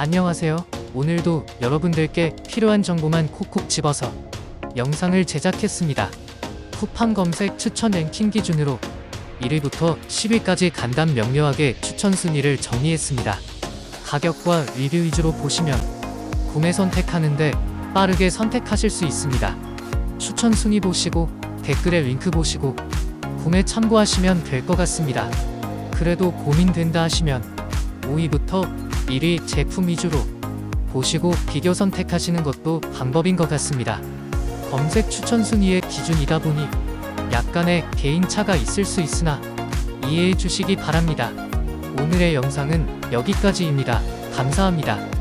안녕하세요. 오늘도 여러분들께 필요한 정보만 콕콕 집어서 영상을 제작했습니다. 쿠팡 검색 추천 랭킹 기준으로 1위부터 10위까지 간단 명료하게 추천 순위를 정리했습니다. 가격과 리뷰 위주로 보시면 구매 선택하는데 빠르게 선택하실 수 있습니다. 추천 순위 보시고 댓글에 링크 보시고 구매 참고하시면 될 것 같습니다. 그래도 고민된다 하시면 5위부터 1위 제품 위주로 보시고 비교 선택하시는 것도 방법인 것 같습니다. 검색 추천 순위의 기준이다 보니 약간의 개인차가 있을 수 있으나 이해해 주시기 바랍니다. 오늘의 영상은 여기까지입니다. 감사합니다.